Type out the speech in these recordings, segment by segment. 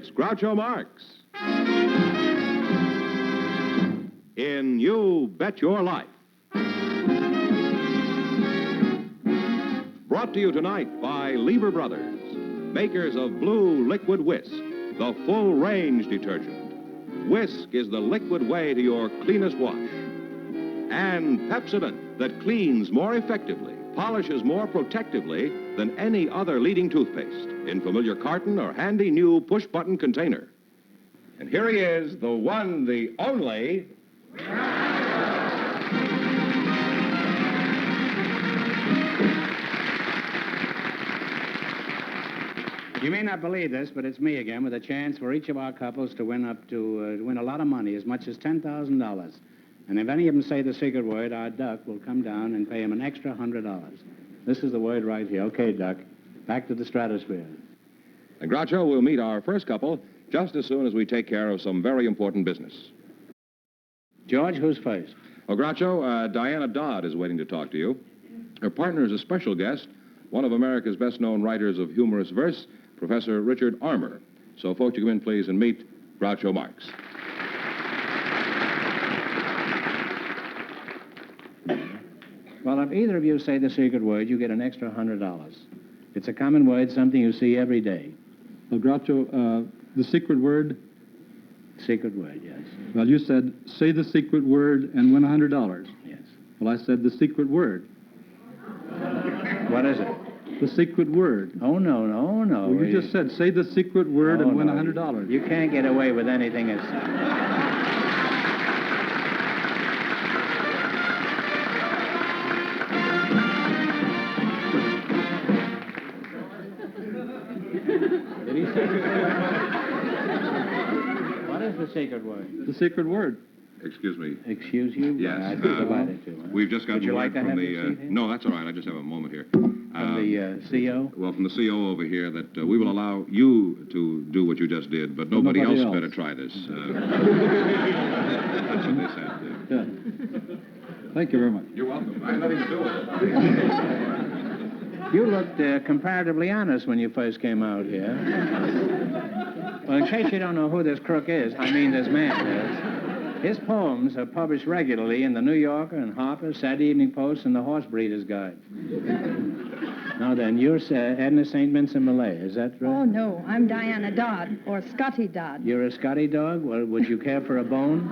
it's Groucho Marx in You Bet Your Life. Brought to you tonight by Lever Brothers, makers of Blue Liquid Whisk, the full-range detergent. Whisk is the liquid way to your cleanest wash. And Pepsodent, that cleans more effectively, polishes more protectively than any other leading toothpaste in familiar carton or handy new push-button container. And here he is, the one, the only... You may not believe this, but it's me again with a chance for each of our couples to win a lot of money, as much as $10,000. And if any of them say the secret word, our Duck will come down and pay him an extra $100. This is the word right here. Okay, Duck, back to the stratosphere. And Groucho, we'll meet our first couple just as soon as we take care of some very important business. George, who's first? Oh, Groucho, Diana Dodd is waiting to talk to you. Her partner is a special guest, one of America's best-known writers of humorous verse, Professor Richard Armour. So, folks, you come in, please, and meet Groucho Marx. Well, if either of you say the secret word, you get an extra $100. It's a common word, something you see every day. Well, Groucho, the secret word? Secret word, yes. Well, you said, say the secret word and win $100. Yes. Well, I said the secret word. What is it? The secret word. Oh, no, no, no. Well, you just said, say the secret word and win $100. You can't get away with anything as... Did he say What is the secret word? The secret word. Excuse me. Excuse you? Yes. I'd be delighted to. Huh? We've just got Would you like to from have the... your seat here? No, that's all right. I just have a moment here. From the CO? Well, from the CO over here, that we will allow you to do what you just did, but nobody else better try this. That's what they said. Yeah. Thank you very much. You're welcome. I had nothing to do with it. You looked comparatively honest when you first came out here. Well, in case you don't know who this crook is, I mean this man is, his poems are published regularly in the New Yorker and Harper, Saturday Evening Post, and the Horse Breeder's Guide. Now then, you're Edna St. Vincent Millay, is that right? Oh, no, I'm Diana Dodd, or Scotty Dodd. You're a Scotty dog? Well, would you care for a bone?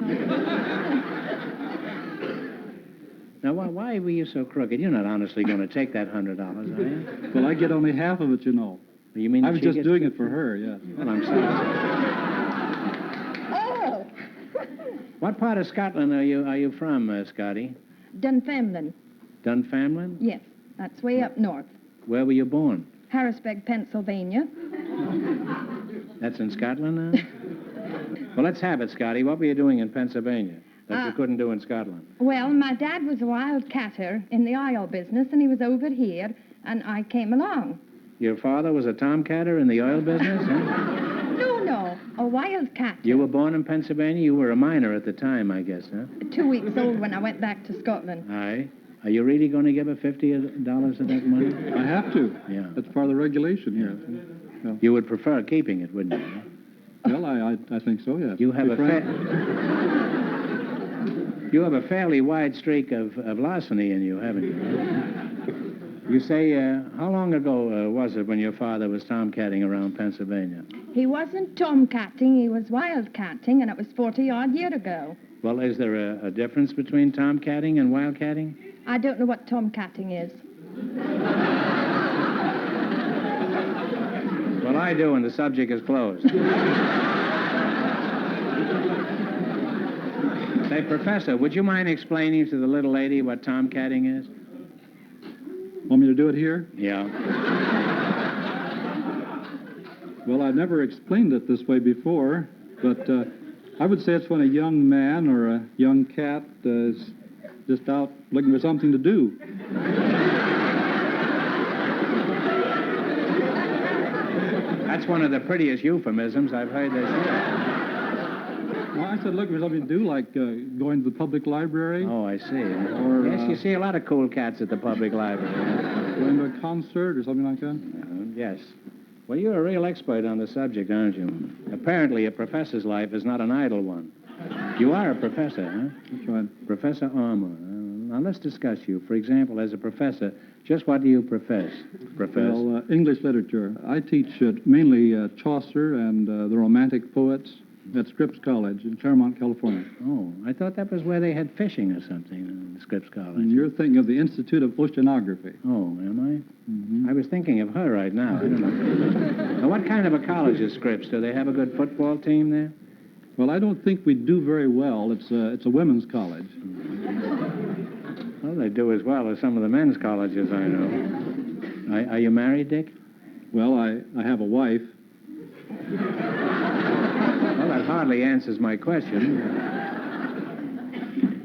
Now, why were you so crooked? You're not honestly going to take that $100, are you? Well, I get only half of it, you know. You mean I was just doing it for her, yes. Well, I'm sorry. Oh! What part of Scotland are you from, Scotty? Dunfermline. Dunfermline? Yes, that's way up north. Where were you born? Harrisburg, Pennsylvania. That's in Scotland now? Well, let's have it, Scotty. What were you doing in Pennsylvania that you couldn't do in Scotland? Well, my dad was a wildcatter in the oil business, and he was over here, and I came along. Your father was a tomcatter in the oil business? Huh? No, a wildcatter. You were born in Pennsylvania? You were a minor at the time, I guess, huh? 2 weeks old when I went back to Scotland. Aye. Are you really going to give her $50 of that money? I have to. Yeah. That's part of the regulation here. Yeah. You would prefer keeping it, wouldn't you? Well, I think so, yes. You have You have a fairly wide streak of larceny in you, haven't you? You say, how long ago was it when your father was tomcatting around Pennsylvania? He wasn't tomcatting, he was wildcatting, and it was 40-odd years ago. Well, is there a difference between tomcatting and wildcatting? I don't know what tomcatting is. Well, I do, and the subject is closed. Say, Professor, would you mind explaining to the little lady what tomcatting is? Want me to do it here? Yeah. Well, I've never explained it this way before, but I would say it's when a young man or a young cat is just out looking for something to do. That's one of the prettiest euphemisms I've heard this year. Well, I said looking for something to do, like going to the public library. Oh, I see. Or, yes, you see a lot of cool cats at the public library. Going to a concert or something like that. Yes. Well, you're a real expert on the subject, aren't you? Apparently, a professor's life is not an idle one. You are a professor, huh? That's right. Professor Armour. Now, let's discuss you. For example, as a professor, just what do you profess? Well, English literature. I teach mainly Chaucer and the Romantic poets at Scripps College in Claremont, California. Oh, I thought that was where they had fishing or something in Scripps College. And you're thinking of the Institute of Oceanography. Oh, am I? Mm-hmm. I was thinking of her right now. I don't know. Now, what kind of a college is Scripps? Do they have a good football team there? Well, I don't think we do very well. It's a women's college. Well, they do as well as some of the men's colleges I know. Are you married, Dick? Well, I have a wife. Well, that hardly answers my question.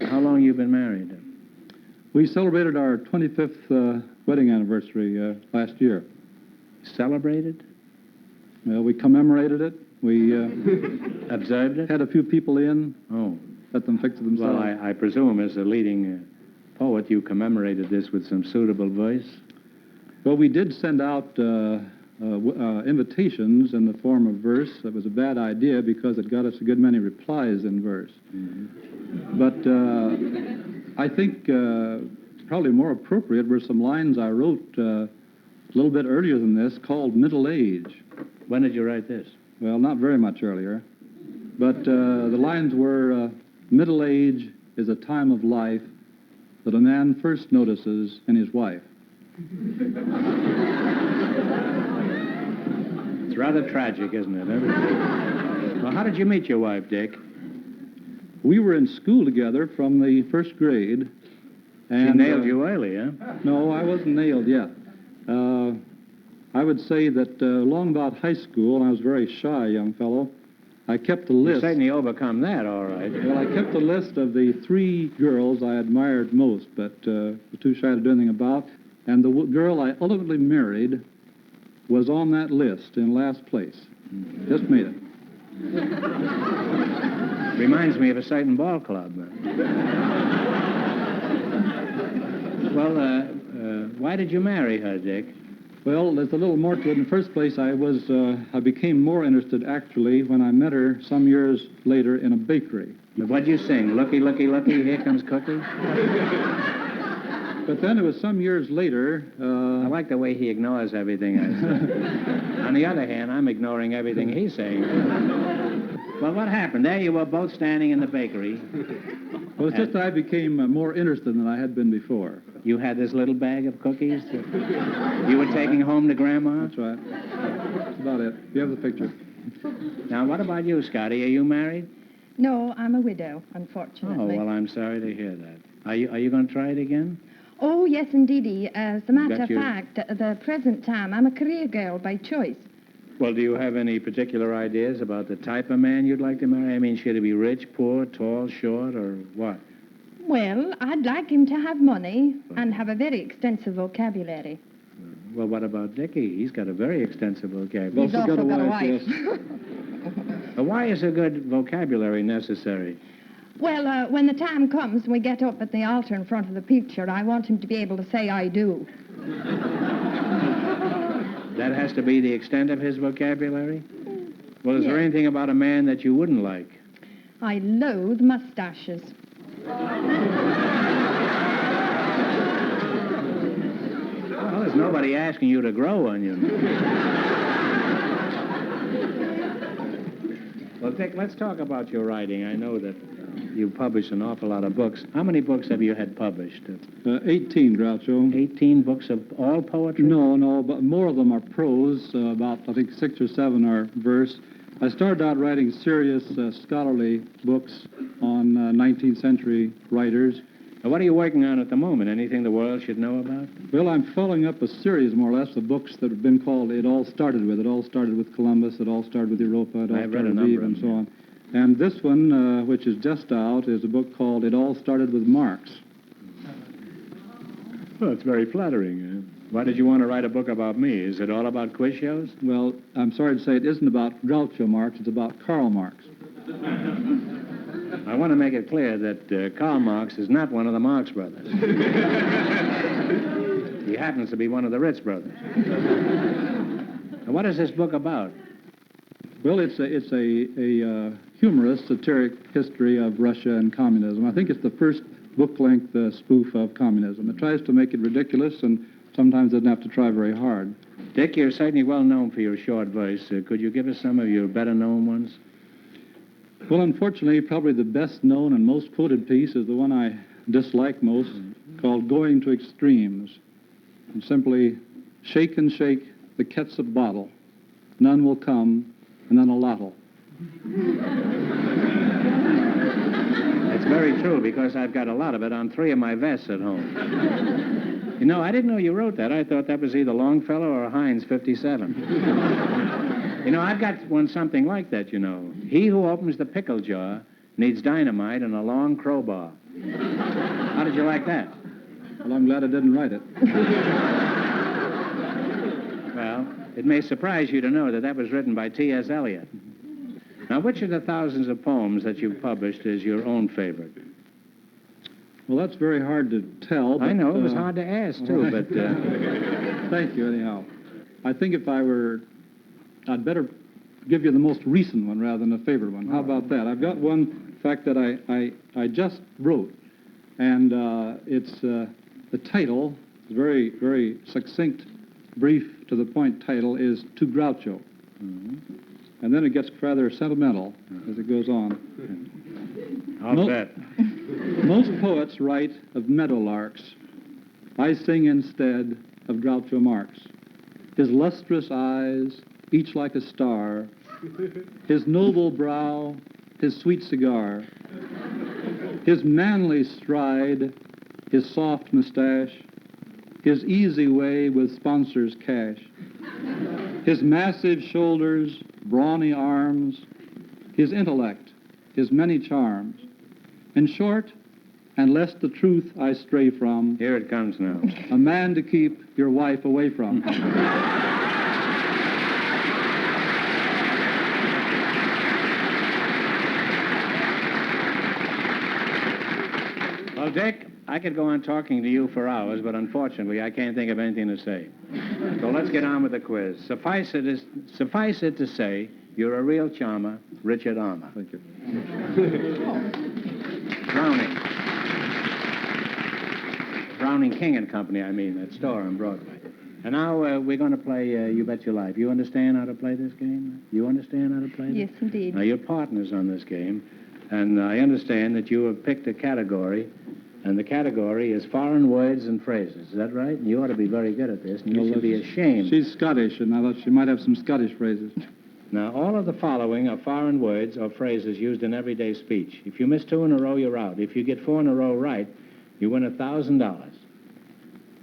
How long you been married? We celebrated our 25th wedding anniversary last year. Celebrated? Well, we commemorated it. We observed it? Had a few people in. Oh. Let them fix it themselves. Well, I presume as a leading poet, you commemorated this with some suitable verse? Well, we did send out invitations in the form of verse. That was a bad idea because it got us a good many replies in verse. Mm-hmm. But I think probably more appropriate were some lines I wrote a little bit earlier than this called Middle Age. When did you write this? Well, not very much earlier. But the lines were, middle age is a time of life that a man first notices in his wife. It's rather tragic, isn't it? Well, how did you meet your wife, Dick? We were in school together from the first grade. And, she nailed you early, huh? No, I wasn't nailed yet. I would say that along about high school, and I was a very shy young fellow, I kept a list. You certainly overcome that, all right. Well, I kept a list of the 3 girls I admired most, but was too shy to do anything about. And the girl I ultimately married was on that list in last place. Just made it. Reminds me of a certain ball club. Well, why did you marry her, Dick? Well, there's a little more to it. In the first place, I became more interested, actually, when I met her some years later in a bakery. But what'd you sing? Looky, looky, looky, here comes Cookie? But then it was some years later... I like the way he ignores everything I say. On the other hand, I'm ignoring everything he's saying. Well, what happened? There you were both standing in the bakery. Well, it's just that I became more interested than I had been before. You had this little bag of cookies that you were taking home to Grandma? That's right. That's about it. You have the picture. Now, what about you, Scotty? Are you married? No, I'm a widow, unfortunately. Oh, well, I'm sorry to hear that. Are you going to try it again? Oh, yes, indeedy. As a matter of fact, at the present time, I'm a career girl by choice. Well, do you have any particular ideas about the type of man you'd like to marry? I mean, should he be rich, poor, tall, short, or what? Well, I'd like him to have money and have a very extensive vocabulary. Well, what about Dickie? He's got a very extensive vocabulary. He's also got a wife. Yes. Why is a good vocabulary necessary? Well, when the time comes and we get up at the altar in front of the picture, I want him to be able to say, I do. That has to be the extent of his vocabulary? Well, is there Yes. anything about a man that you wouldn't like? I loathe mustaches. Well, there's nobody asking you to grow one, you know. Well, Dick, let's talk about your writing. I know that you publish an awful lot of books. How many books have you had published? 18, Groucho. 18 books of all poetry? No, but more of them are prose. About, I think, 6 or 7 are verse. I started out writing serious scholarly books on 19th century writers. Now, what are you working on at the moment? Anything the world should know about? Well, I'm following up a series, more or less, of books that have been called It All Started With. It all started with Columbus. It all started with Europa. It all I've read started a with Eve, number and so of on. And this one, which is just out, is a book called It All Started With Marx. Well, it's very flattering. Why did you want to write a book about me? Is it all about quiz shows? Well, I'm sorry to say it isn't about Groucho Marx. It's about Karl Marx. I want to make it clear that Karl Marx is not one of the Marx brothers. He happens to be one of the Ritz brothers. And what is this book about? Well, it's a humorous, satiric history of Russia and communism. I think it's the first book-length spoof of communism. It tries to make it ridiculous and sometimes doesn't have to try very hard. Dick, you're certainly well known for your short voice. Could you give us some of your better-known ones? Well, unfortunately, probably the best-known and most quoted piece is the one I dislike most, called Going to Extremes. And simply, shake and shake the catsup bottle. None will come, and then a lottle. That's very true, because I've got a lot of it on 3 of my vests at home. You know, I didn't know you wrote that. I thought that was either Longfellow or Heinz 57. You know, I've got one something like that, you know. He who opens the pickle jar needs dynamite and a long crowbar. How did you like that? Well, I'm glad I didn't write it. Well, it may surprise you to know that that was written by T.S. Eliot. Now, which of the thousands of poems that you've published is your own favorite? Well, that's very hard to tell. But, I know, it was hard to ask, too, but... Thank you, anyhow. I think if I were... I'd better give you the most recent one rather than a favorite one. How about that? I've got one, in fact, that I just wrote, and it's the title, very, very succinct, brief, to-the-point title is To Groucho. Mm-hmm. And then it gets rather sentimental as it goes on. I'll bet. Most poets write of meadowlarks. I sing instead of Groucho Marx. His lustrous eyes, each like a star, his noble brow, his sweet cigar, his manly stride, his soft mustache, his easy way with sponsors' cash, his massive shoulders, brawny arms, his intellect, his many charms. In short, and lest the truth I stray from... Here it comes now. A man to keep your wife away from. Well, Dick, I could go on talking to you for hours, but unfortunately, I can't think of anything to say. So let's get on with the quiz. Suffice it to say, you're a real charmer, Richard Armour. Thank you. Browning King and Company, I mean, that store on Broadway. And now we're going to play You Bet Your Life. You understand how to play this game? You understand how to play this? Yes, indeed. Now, you're partners on this game, and I understand that you have picked a category, and the category is foreign words and phrases. Is that right? And you ought to be very good at this, and you should be ashamed. She's Scottish, and I thought she might have some Scottish phrases. Now, all of the following are foreign words or phrases used in everyday speech. If you miss 2 in a row, you're out. If you get 4 in a row right, you win $1,000.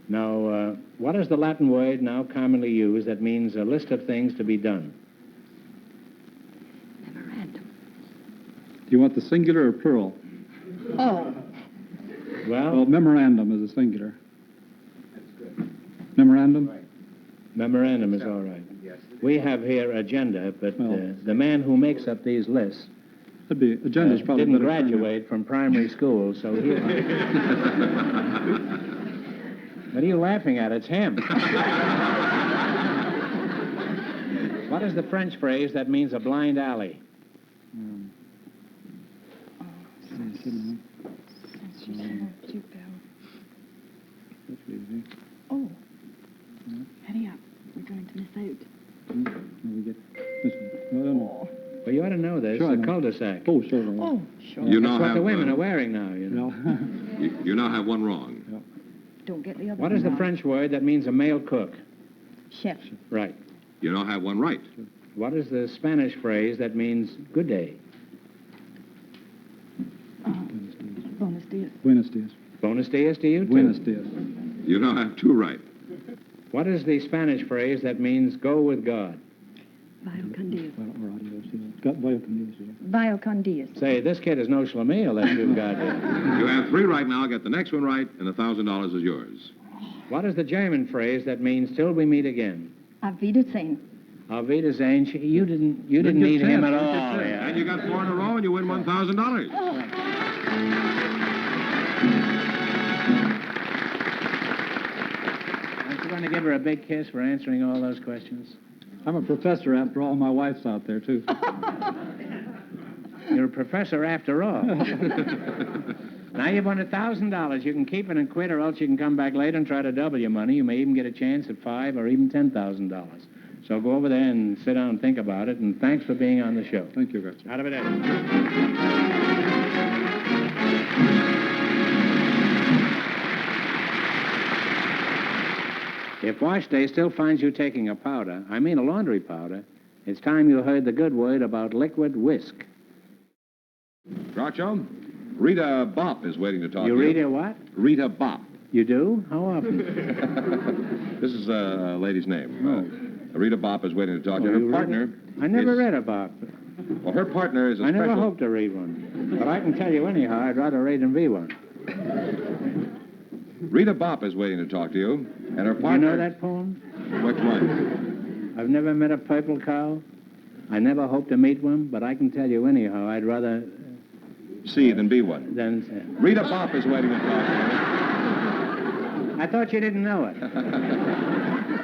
Now, what is the Latin word now commonly used that means a list of things to be done? Memorandum. Do you want the singular or plural? Oh. Well, memorandum is a singular. That's good. Memorandum? Right. Memorandum is all right. Yes. We have here agenda, but Well. the man who makes up these lists That'd be, agenda's probably didn't better term. graduate from primary school, so he... What are you laughing at? It's him. What is the French phrase that means a blind alley? Oh. Hurry up. We're going to miss out. We get this one. No. Well, you ought to know this. Sure, I It's a know. cul-de-sac. Oh, sure. Oh, sure. You now That's what have the women are wearing now, you know. No. you now have one wrong. Don't get the other What is the one wrong. French word that means a male cook? Chef. Right. You now have one right. What is the Spanish phrase that means good day? Bonus dias. Buenos dias. Bonus dias to you, too. Buenos dias. You now have 2 right. What is the Spanish phrase that means go with God? Vio con Dios. Or adios, yeah. Got vio con Dios, yeah. Vio con Dios. Say, this kid is no schlemiel that you've got here. You have 3 right now. Get the next one right, and $1,000 is yours. What is the German phrase that means till we meet again? Auf Wiedersehen. Auf Wiedersehen. You didn't get need him 10. at Didn't all. get 10. Yeah. And you got 4 in a row, and you win $1,000. Aren't you going to give her a big kiss for answering all those questions? I'm a professor after all. My wife's out there, too. You're a professor after all. Now you've won $1,000. You can keep it and quit, or else you can come back later and try to double your money. You may even get a chance at $5,000 or even $10,000. So go over there and sit down and think about it, and thanks for being on the show. Thank you, Groucho. Out of it. If wash day still finds you taking a powder, I mean a laundry powder, it's time you heard the good word about liquid whisk. Groucho, Rita Bopp is waiting to talk to you. You read it what? Rita Bopp. You do? How often? This is a lady's name. Rita Bopp is waiting to talk to you. you Her read partner... it? I never read a Bopp. Well, her partner is a I special... never hoped to read one. But I can tell you anyhow, I'd rather read than be one. Rita Bopp is waiting to talk to you, and her partner... You know that poem? Which one? I've never met a purple cow. I never hope to meet one, but I can tell you anyhow, I'd rather... See than be one. Than... Rita Bopp is waiting to talk to I thought you didn't know it. you.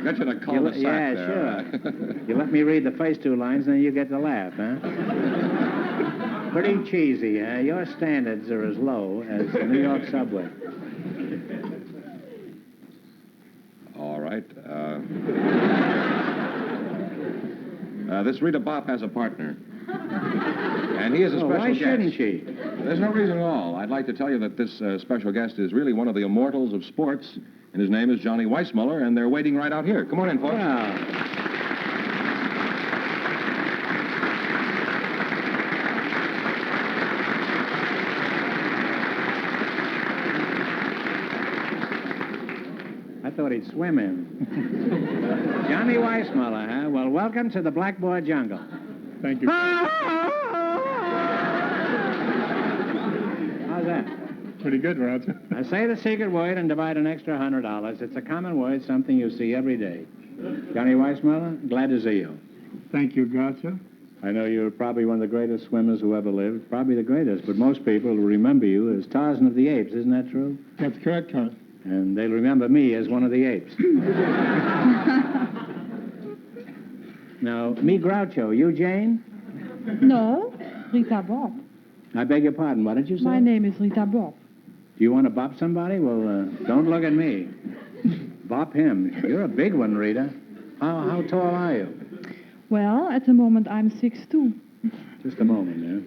Got you to call the sack Yeah, there. sure. You let me read the first two lines, then you get to laugh, huh? Pretty cheesy, huh? Your standards are as low as the New York subway. All right. This Rita Bopp has a partner. And he is a special why guest. shouldn't she? There's no reason at all. I'd like to tell you that this special guest is really one of the immortals of sports, and his name is Johnny Weissmuller, and they're waiting right out here. Come on in, folks. Well, I thought he'd swim in. Johnny Weissmuller, huh? Well, welcome to the Blackboard Jungle. Thank you. How's that? Pretty good, Roger. I say the secret word and divide an extra $100. It's a common word, something you see every day. Johnny Weissmuller, glad to see you. Thank you, Groucho. I know you're probably one of the greatest swimmers who ever lived, probably the greatest, but most people will remember you as Tarzan of the Apes, isn't that true? That's correct, Carl. And they'll remember me as one of the apes. Now, me Groucho, you Jane? No, Rita Bopp. I beg your pardon, what did you say? My name is Rita Bopp. Do you want to bop somebody? Well, don't look at me. Bop him. You're a big one, Rita. How tall are you? Well, at the moment I'm 6'2". Just a moment, yeah.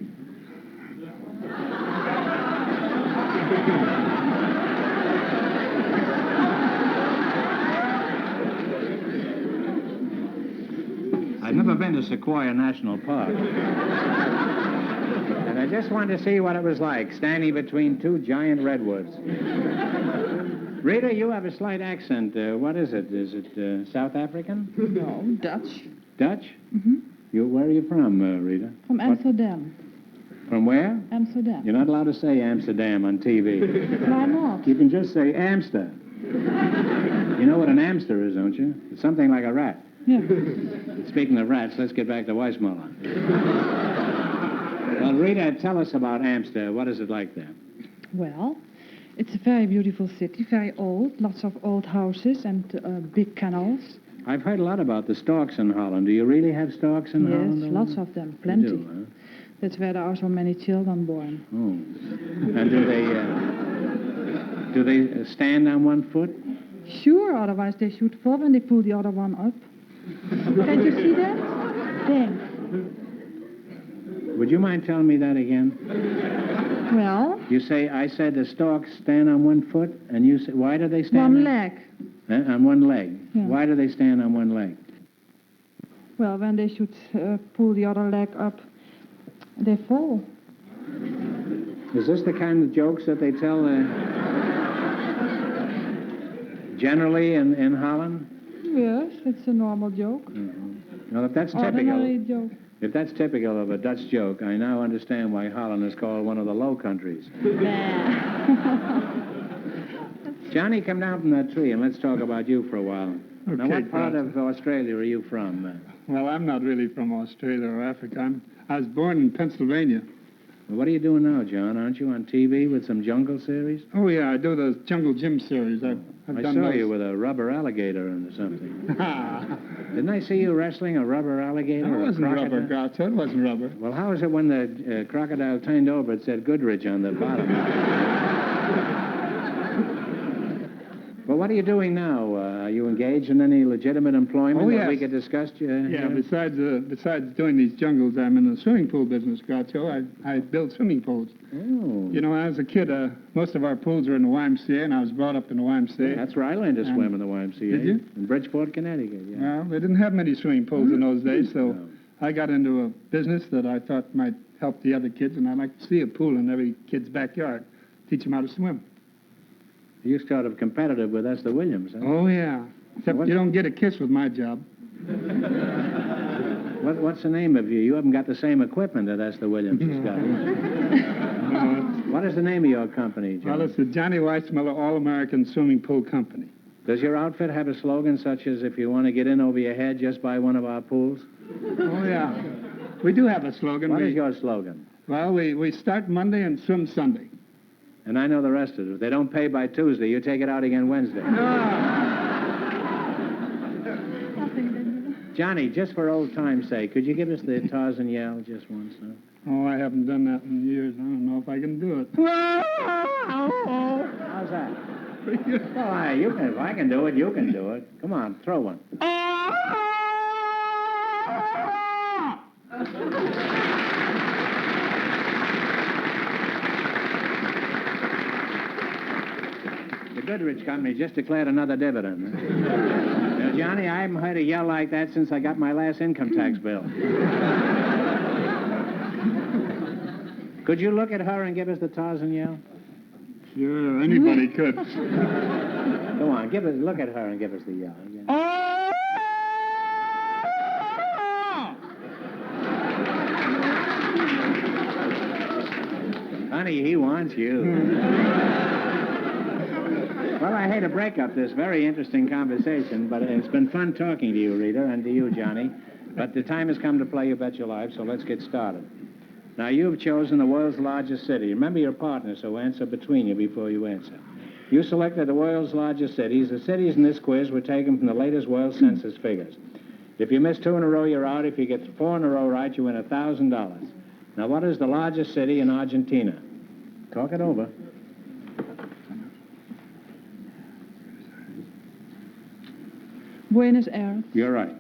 I've never been to Sequoia National Park. And I just wanted to see what it was like, standing between two giant redwoods. Rita, you have a slight accent. What is it? Is it South African? No, Dutch. Dutch? Mm-hmm. Where are you from, Rita? From Amsterdam. From where? Amsterdam. You're not allowed to say Amsterdam on TV. Why not? You can just say Amster. You know what an Amster is, don't you? It's something like a rat. Yeah. Speaking of rats, let's get back to Weissmuller. Well, Rita, tell us about Amster. What is it like there? Well, it's a very beautiful city, very old, lots of old houses and big canals. I've heard a lot about the storks in Holland. Do you really have storks in Holland? Yes, lots of them, plenty. You do, huh? That's where there are so many children born. Oh. And do they stand on one foot? Sure, otherwise they should fall when they pull the other one up. Can't you see that? There. Would you mind telling me that again? Well, I said the storks stand on one foot, and you said, why do they stand one leg. On one leg. Yeah. Why do they stand on one leg? Well, when they should pull the other leg up, they fall. Is this the kind of jokes that they tell generally in Holland? Yes, it's a normal joke. Mm-hmm. Well, if that's Ordinary joke. If that's typical of a Dutch joke, I now understand why Holland is called one of the Low Countries. Johnny, come down from that tree and let's talk about you for a while. Okay, Now, what part of Australia are you from? Well, I'm not really from Australia or Africa. I was born in Pennsylvania. Well, what are you doing now, John? Aren't you on TV with some jungle series? Oh, yeah, I do those Jungle Gym series. I've I done saw those. you with a rubber alligator or something. Didn't I see you wrestling a rubber alligator? That or a wasn't rubber, crocodile? Groucho. It wasn't rubber. Well, how is it when the crocodile turned over, it said Goodrich on the bottom? Well, what are you doing now? Are you engaged in any legitimate employment Oh, that yes. we could discuss? Yeah, besides doing these jungles, I'm in the swimming pool business, Groucho. I build swimming pools. Oh. You know, when I was a kid, most of our pools were in the YMCA, and I was brought up in the YMCA. That's where I learned to swim in the YMCA. Did you? In Bridgeport, Connecticut, yeah. Well, they didn't have many swimming pools in those days, so I got into a business that I thought might help the other kids, and I'd like to see a pool in every kid's backyard, teach them how to swim. You're sort of competitive with Esther Williams, huh? Oh, yeah. Except What? you don't get a kiss with my job. What's the name of you? You haven't got the same equipment that Esther Williams has got. What is the name of your company, John? Well, it's the Johnny Weissmuller All-American Swimming Pool Company. Does your outfit have a slogan such as, if you want to get in over your head, just buy one of our pools? Oh, yeah. We do have a slogan. What is your slogan? Well, we start Monday and swim Sunday. And I know the rest of it. If they don't pay by Tuesday, you take it out again Wednesday. Johnny, just for old time's sake, could you give us the Tarzan yell just once? Huh? Oh, I haven't done that in years. I don't know if I can do it. How's that? Well, you can, if I can do it, you can do it. Come on, throw one. The Goodrich Company just declared another dividend. Now, Johnny, I haven't heard a yell like that since I got my last income tax bill. Could you look at her and give us the Tarzan yell? Sure, anybody could. Go on, look at her and give us the yell. Again. Honey, he wants you. Well, I hate to break up this very interesting conversation, but it's been fun talking to you, Rita, and to you, Johnny. But the time has come to play You Bet Your Life, so let's get started. Now, you've chosen the world's largest city. Remember your partner, so answer between you before you answer. You selected the world's largest cities. The cities in this quiz were taken from the latest world census figures. If you miss 2 in a row, you're out. If you get 4 in a row right, you win $1,000. Now, what is the largest city in Argentina? Talk it over. Buenos Aires. You're right.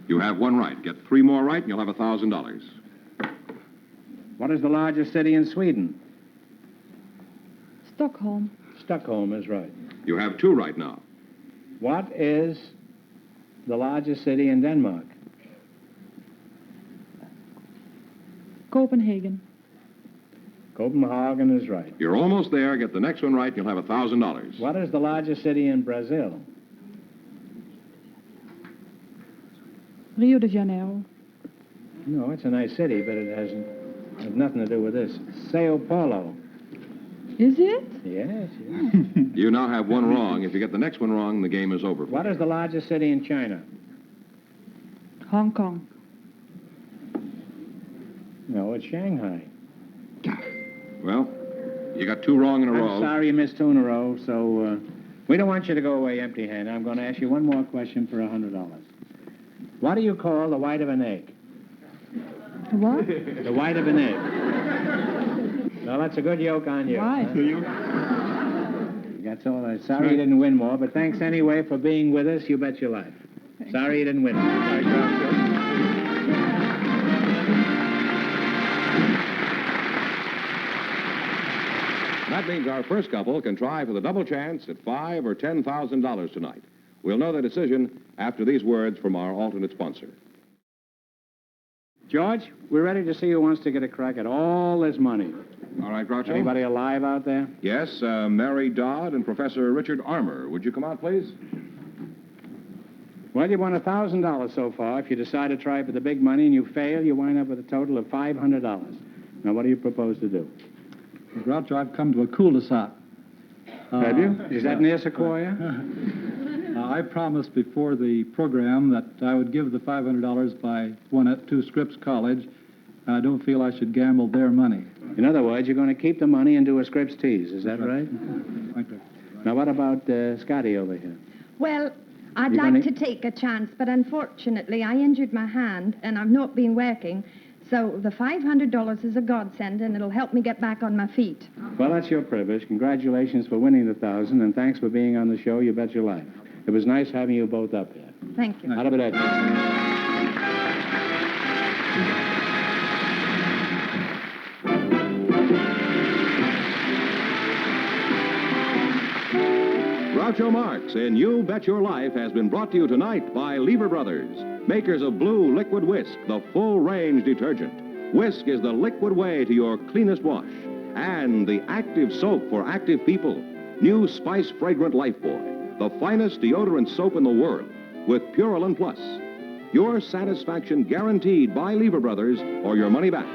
You have one right. Get 3 more right, and you'll have $1,000. What is the largest city in Sweden? Stockholm. Stockholm is right. You have 2 right now. What is the largest city in Denmark? Copenhagen. Copenhagen is right. You're almost there. Get the next one right, and you'll have $1,000. What is the largest city in Brazil? Rio de Janeiro. No, it's a nice city, but it has nothing to do with this. Sao Paulo. Is it? Yes, yes. You now have 1 wrong. If you get the next one wrong, the game is over. What is the largest city in China? Hong Kong. No, it's Shanghai. Well, you got 2 wrong in a row. I'm sorry you missed 2 in a row, so we don't want you to go away empty-handed. I'm going to ask you one more question for $100. What do you call the white of an egg? What? The white of an egg. Well, that's a good yoke on you. Why? That's all right. Sorry you didn't win more, but thanks anyway for being with us. You bet your life. Sorry you didn't win more. That means our first couple can try for the double chance at $5,000 or $10,000 tonight. We'll know the decision after these words from our alternate sponsor. George, we're ready to see who wants to get a crack at all this money. All right, Groucho. Anybody alive out there? Yes, Mary Dodd and Professor Richard Armour. Would you come out, please? Well, you won $1,000 so far. If you decide to try for the big money and you fail, you wind up with a total of $500. Now, what do you propose to do? Groucho, I've come to a cul-de-sac. Have you? Is that near Sequoia? I promised before the program that I would give the $500 if I won at 2 Scripps College, and I don't feel I should gamble their money. In other words, you're going to keep the money and do a Scripps tease. Is that right? Thank you. Now, what about Scotty over here? Well, I'd You're like gonna- to take a chance, but unfortunately I injured my hand and I've not been working. So the $500 is a godsend and it'll help me get back on my feet. Well, that's your privilege. Congratulations for winning the 1,000, and thanks for being on the show. You bet your life. It was nice having you both up here. Thank you. Arrivederci. Groucho Marx in You Bet Your Life has been brought to you tonight by Lever Brothers, makers of Blue Liquid Whisk, the full-range detergent. Whisk is the liquid way to your cleanest wash. And the active soap for active people, new Spice Fragrant Lifebuoy, the finest deodorant soap in the world, with Purulin Plus. Your satisfaction guaranteed by Lever Brothers or your money back.